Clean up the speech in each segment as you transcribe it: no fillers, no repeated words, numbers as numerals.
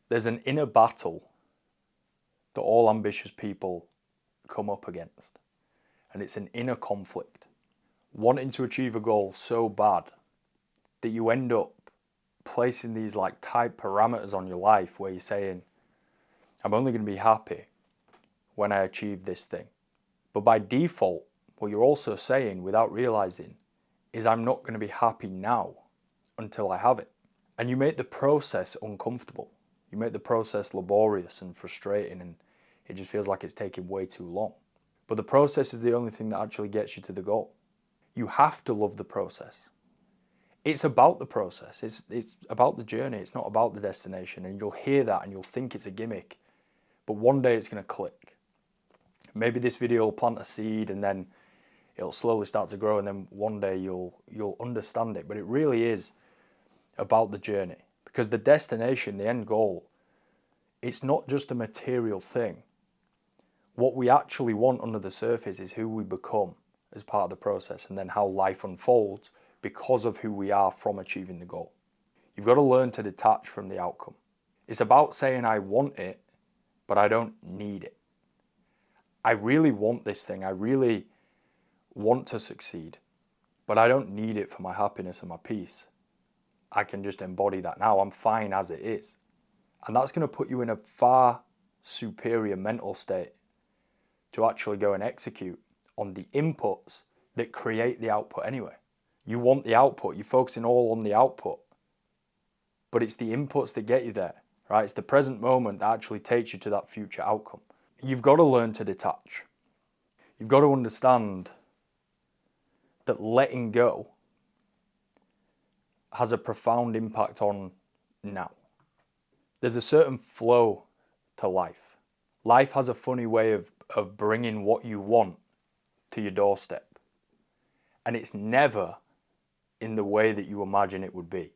There's an inner battle that all ambitious people come up against, and it's an inner conflict. Wanting to achieve a goal so bad that you end up placing these like tight parameters on your life where you're saying, I'm only going to be happy when I achieve this thing. But by default, what you're also saying without realizing is I'm not going to be happy now until I have it. And you make the process uncomfortable. You make the process laborious and frustrating, and it just feels like it's taking way too long. But the process is the only thing that actually gets you to the goal. You have to love the process. It's about the process. It's about the journey. It's not about the destination. And you'll hear that and you'll think it's a gimmick. But one day it's going to click. Maybe this video will plant a seed and then it'll slowly start to grow, and then one day you'll understand it. But it really is about the journey, because the destination, the end goal, it's not just a material thing. What we actually want under the surface is who we become as part of the process, and then how life unfolds because of who we are from achieving the goal. You've got to learn to detach from the outcome. It's about saying I want it, but I don't need it. I really want this thing. I really want to succeed, but I don't need it for my happiness and my peace. I can just embody that now. I'm fine as it is. And that's going to put you in a far superior mental state to actually go and execute on the inputs that create the output anyway. You want the output, you're focusing all on the output, but it's the inputs that get you there, right? It's the present moment that actually takes you to that future outcome. You've got to learn to detach. You've got to understand that letting go has a profound impact on now. There's a certain flow to life. Life has a funny way of bringing what you want to your doorstep. And it's never in the way that you imagine it would be.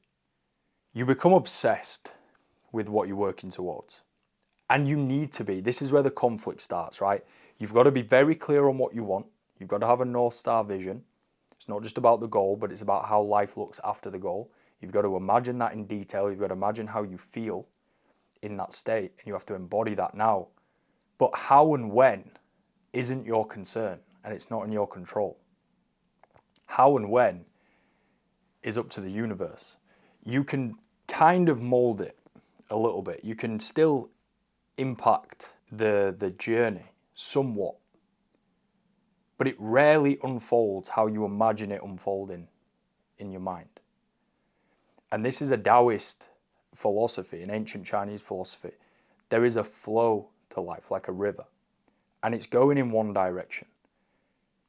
You become obsessed with what you're working towards. And you need to be. This is where the conflict starts, right? You've got to be very clear on what you want. You've got to have a North Star vision. It's not just about the goal, but it's about how life looks after the goal. You've got to imagine that in detail. You've got to imagine how you feel in that state, and you have to embody that now. But how and when isn't your concern, and it's not in your control. How and when is up to the universe. You can kind of mold it a little bit. You can still impact the journey somewhat, but it rarely unfolds how you imagine it unfolding in your mind. And this is a Taoist philosophy, an ancient Chinese philosophy. There is a flow to life, like a river, and it's going in one direction.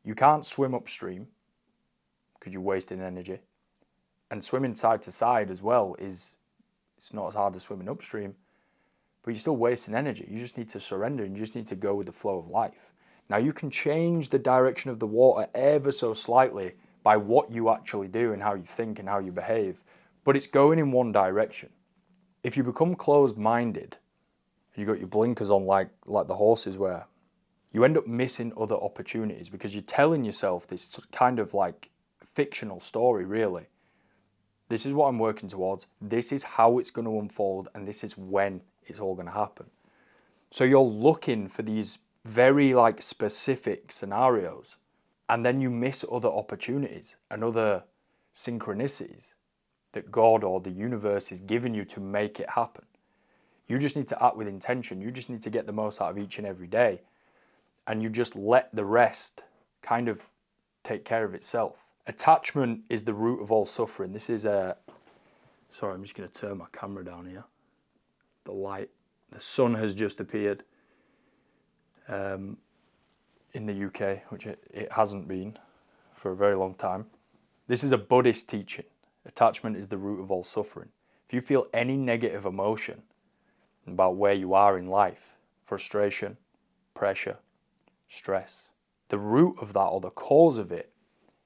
You can't swim upstream because you're wasting energy, and swimming side to side as well it's not as hard as swimming upstream, but you're still wasting energy. You just need to surrender, and you just need to go with the flow of life. Now, you can change the direction of the water ever so slightly by what you actually do and how you think and how you behave, but it's going in one direction. If you become closed-minded, you got your blinkers on like the horses wear, you end up missing other opportunities because you're telling yourself this kind of like fictional story, really. This is what I'm working towards. This is how it's going to unfold, and this is when it's all going to happen. So you're looking for these very like specific scenarios, and then you miss other opportunities and other synchronicities that God or the universe is giving you to make it happen. You just need to act with intention. You just need to get the most out of each and every day, and you just let the rest kind of take care of itself. Attachment is the root of all suffering. This is sorry, I'm just going to turn my camera down here. The light, the sun has just appeared in the UK, which it hasn't been for a very long time. This is a Buddhist teaching. Attachment is the root of all suffering. If you feel any negative emotion about where you are in life, frustration, pressure, stress, the root of that, or the cause of it,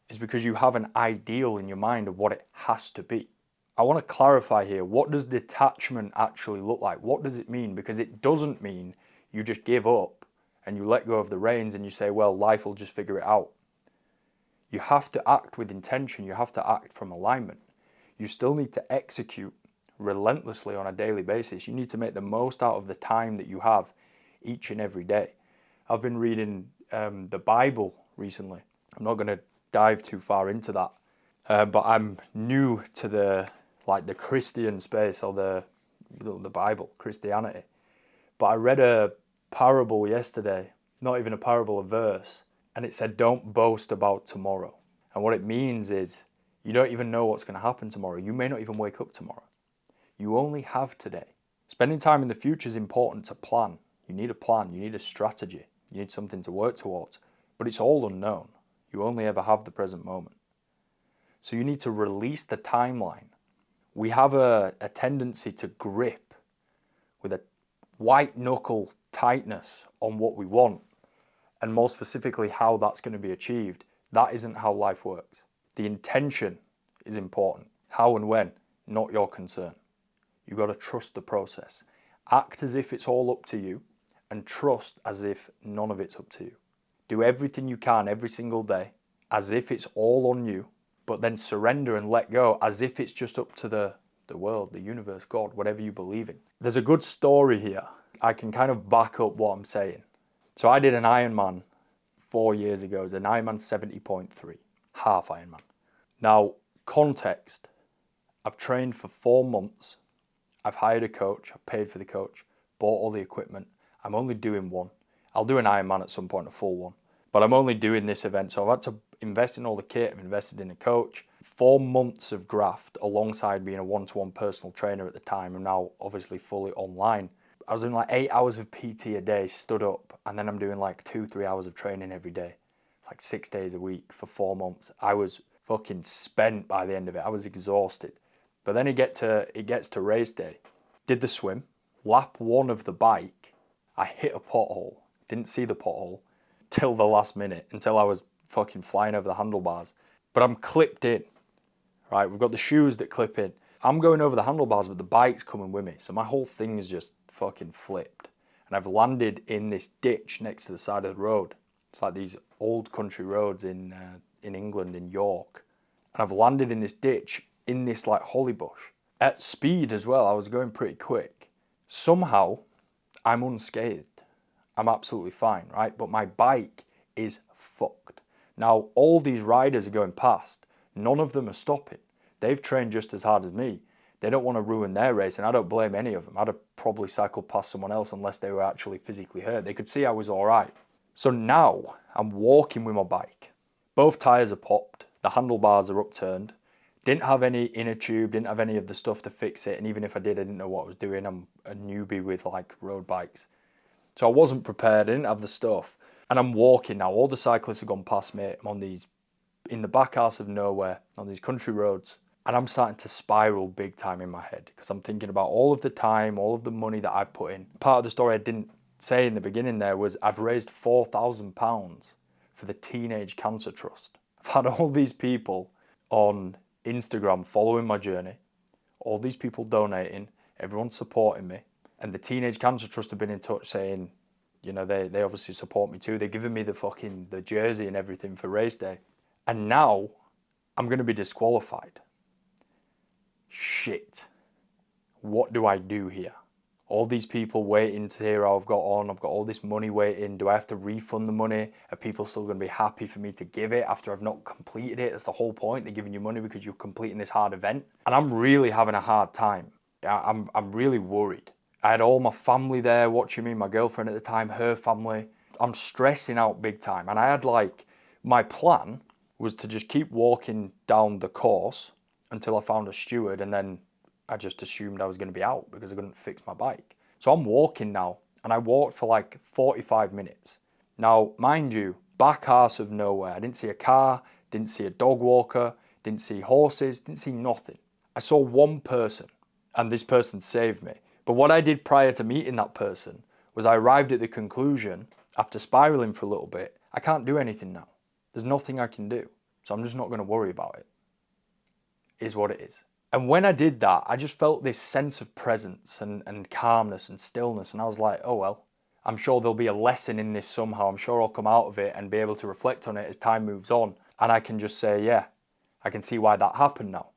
is because you have an ideal in your mind of what it has to be. I want to clarify here, what does detachment actually look like? What does it mean? Because it doesn't mean you just give up and you let go of the reins and you say, well, life will just figure it out. You have to act with intention. You have to act from alignment. You still need to execute relentlessly on a daily basis. You need to make the most out of the time that you have each and every day. I've been reading the Bible recently. I'm not going to dive too far into that, but I'm new to the Christian space, or the Bible, Christianity. But I read a parable yesterday, not even a parable, a verse, and it said, don't boast about tomorrow. And what it means is, you don't even know what's going to happen tomorrow. You may not even wake up tomorrow. You only have today. Spending time in the future is important to plan. You need a plan, you need a strategy, you need something to work towards, but it's all unknown. You only ever have the present moment. So you need to release the timeline. We have a tendency to grip with a white knuckle tightness on what we want, and more specifically how that's going to be achieved. That isn't how life works. The intention is important. How and when, not your concern. You've got to trust the process. Act as if it's all up to you, and trust as if none of it's up to you. Do everything you can every single day as if it's all on you, but then surrender and let go as if it's just up to the world, the universe, God, whatever you believe in. There's a good story here. I can kind of back up what I'm saying. So I did an Ironman 4 years ago. It was an Ironman 70.3, half Ironman. Now, context, I've trained for 4 months. I've hired a coach, I've paid for the coach, bought all the equipment. I'm only doing one. I'll do an Ironman at some point, a full one. But I'm only doing this event, so I've had to invest in all the kit, I've invested in a coach. 4 months of graft alongside being a one-to-one personal trainer at the time. I'm now obviously fully online. I was doing like 8 hours of PT a day, stood up, and then I'm doing like 2-3 hours of training every day, like 6 days a week for 4 months. I was fucking spent by the end of it. I was exhausted. But then it gets to race day. Did the swim, lap 1 of the bike, I hit a pothole. Didn't see the pothole till the last minute, until I was fucking flying over the handlebars. But I'm clipped in, right? We've got the shoes that clip in. I'm going over the handlebars, but the bike's coming with me. So my whole thing is just fucking flipped. And I've landed in this ditch next to the side of the road. It's like these old country roads in England, in York. And I've landed in this ditch, in this like holly bush. At speed as well, I was going pretty quick. Somehow, I'm unscathed. I'm absolutely fine, right? But my bike is fucked. Now, all these riders are going past. None of them are stopping. They've trained just as hard as me. They don't want to ruin their race, and I don't blame any of them. I'd have probably cycled past someone else unless they were actually physically hurt. They could see I was all right. So now I'm walking with my bike. Both tyres are popped. The handlebars are upturned. Didn't have any inner tube, didn't have any of the stuff to fix it. And even if I did, I didn't know what I was doing. I'm a newbie with like road bikes. So I wasn't prepared, I didn't have the stuff. And I'm walking now. All the cyclists have gone past me. I'm on these, in the back arse of nowhere, on these country roads. And I'm starting to spiral big time in my head, because I'm thinking about all of the time, all of the money that I've put in. Part of the story I didn't say in the beginning there was I've raised £4,000 for the Teenage Cancer Trust. I've had all these people on Instagram following my journey, all these people donating, everyone supporting me, and the Teenage Cancer Trust have been in touch saying, you know, they obviously support me too. They're giving me the jersey and everything for race day. And now I'm going to be disqualified. Shit. What do I do here? All these people waiting to hear how I've got on. I've got all this money waiting. Do I have to refund the money? Are people still going to be happy for me to give it after I've not completed it? That's the whole point. They're giving you money because you're completing this hard event. And I'm really having a hard time. I'm really worried. I had all my family there watching me, my girlfriend at the time, her family. I'm stressing out big time. And I had my plan was to just keep walking down the course until I found a steward, and then I just assumed I was going to be out because I couldn't fix my bike. So I'm walking now, and I walked for like 45 minutes. Now, mind you, back arse of nowhere. I didn't see a car, didn't see a dog walker, didn't see horses, didn't see nothing. I saw one person, and this person saved me. But what I did prior to meeting that person was I arrived at the conclusion, after spiraling for a little bit, I can't do anything now. There's nothing I can do. So I'm just not going to worry about it. Is what it is. And when I did that, I just felt this sense of presence and calmness and stillness. And I was like, oh well, I'm sure there'll be a lesson in this somehow. I'm sure I'll come out of it and be able to reflect on it as time moves on. And I can just say, yeah, I can see why that happened now.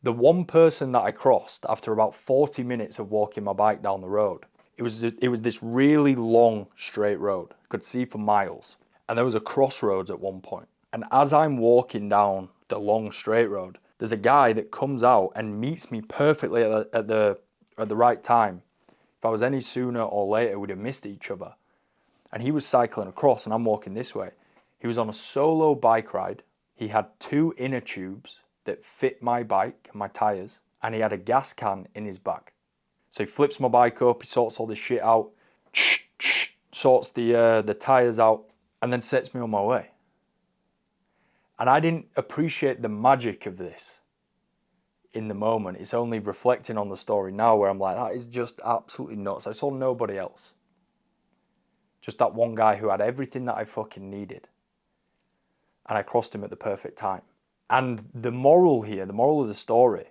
The one person that I crossed after about 40 minutes of walking my bike down the road, it was this really long straight road. I could see for miles. And there was a crossroads at one point. And as I'm walking down the long straight road, there's a guy that comes out and meets me perfectly at the right time. If I was any sooner or later, we'd have missed each other. And he was cycling across and I'm walking this way. He was on a solo bike ride. He had 2 inner tubes that fit my bike, my tyres, and he had a gas can in his bag. So he flips my bike up, he sorts all this shit out, sorts the tyres out, and then sets me on my way. And I didn't appreciate the magic of this in the moment. It's only reflecting on the story now where I'm like, that is just absolutely nuts. I saw nobody else. Just that one guy who had everything that I fucking needed. And I crossed him at the perfect time. And the moral here, the moral of the story,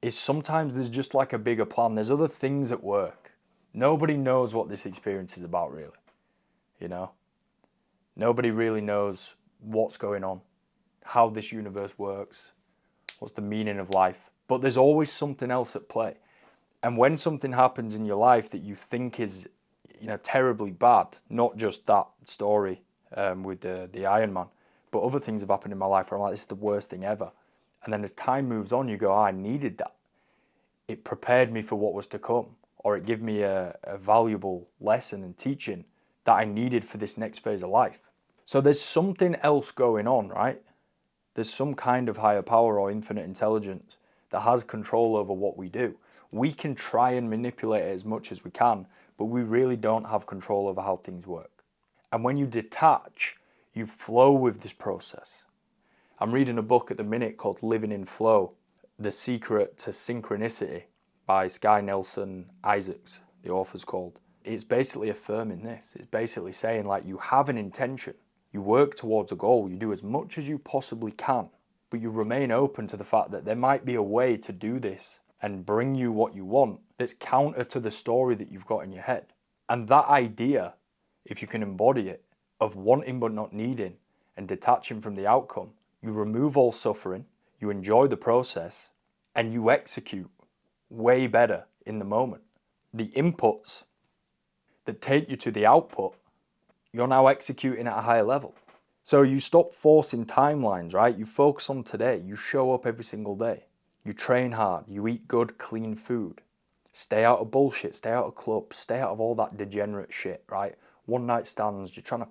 is sometimes there's just like a bigger plan. There's other things at work. Nobody knows what this experience is about, really. You know? Nobody really knows what's going on, how this universe works, what's the meaning of life. But there's always something else at play. And when something happens in your life that you think is, terribly bad, not just that story with the Iron Man, but other things have happened in my life where I'm like, this is the worst thing ever. And then as time moves on, you go, I needed that. It prepared me for what was to come, or it gave me a valuable lesson and teaching that I needed for this next phase of life. So there's something else going on, right? There's some kind of higher power or infinite intelligence that has control over what we do. We can try and manipulate it as much as we can, but we really don't have control over how things work. And when you detach, you flow with this process. I'm reading a book at the minute called Living in Flow, The Secret to Synchronicity by Sky Nelson Isaacs, the author's called. It's basically affirming this. It's basically saying, like, you have an intention. You work towards a goal. You do as much as you possibly can, but you remain open to the fact that there might be a way to do this and bring you what you want that's counter to the story that you've got in your head. And that idea, if you can embody it, of wanting but not needing and detaching from the outcome, you remove all suffering, you enjoy the process, and you execute way better in the moment. The inputs that take you to the output, you're now executing at a higher level. So you stop forcing timelines, right? You focus on today. You show up every single day. You train hard. You eat good, clean food. Stay out of bullshit. Stay out of clubs. Stay out of all that degenerate shit, right? One night stands. You're trying to...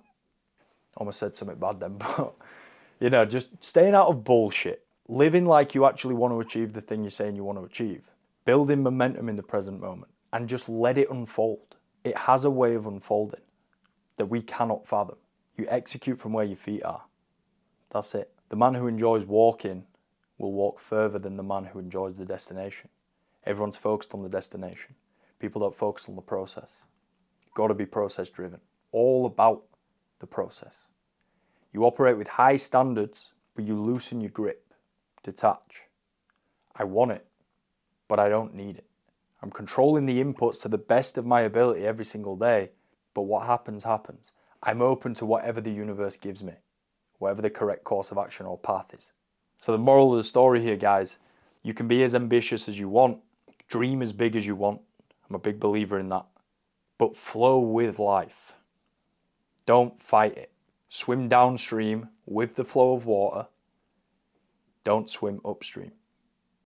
Almost said something bad then, but... just staying out of bullshit. Living like you actually want to achieve the thing you're saying you want to achieve. Building momentum in the present moment. And just let it unfold. It has a way of unfolding that we cannot fathom. You execute from where your feet are. That's it. The man who enjoys walking will walk further than the man who enjoys the destination. Everyone's focused on the destination. People don't focus on the process. Got to be process driven. All about the process. You operate with high standards, but you loosen your grip. Detach. I want it, but I don't need it. I'm controlling the inputs to the best of my ability every single day, but what happens, happens. I'm open to whatever the universe gives me, whatever the correct course of action or path is. So the moral of the story here, guys, you can be as ambitious as you want, dream as big as you want. I'm a big believer in that. But flow with life. Don't fight it. Swim downstream with the flow of water. Don't swim upstream.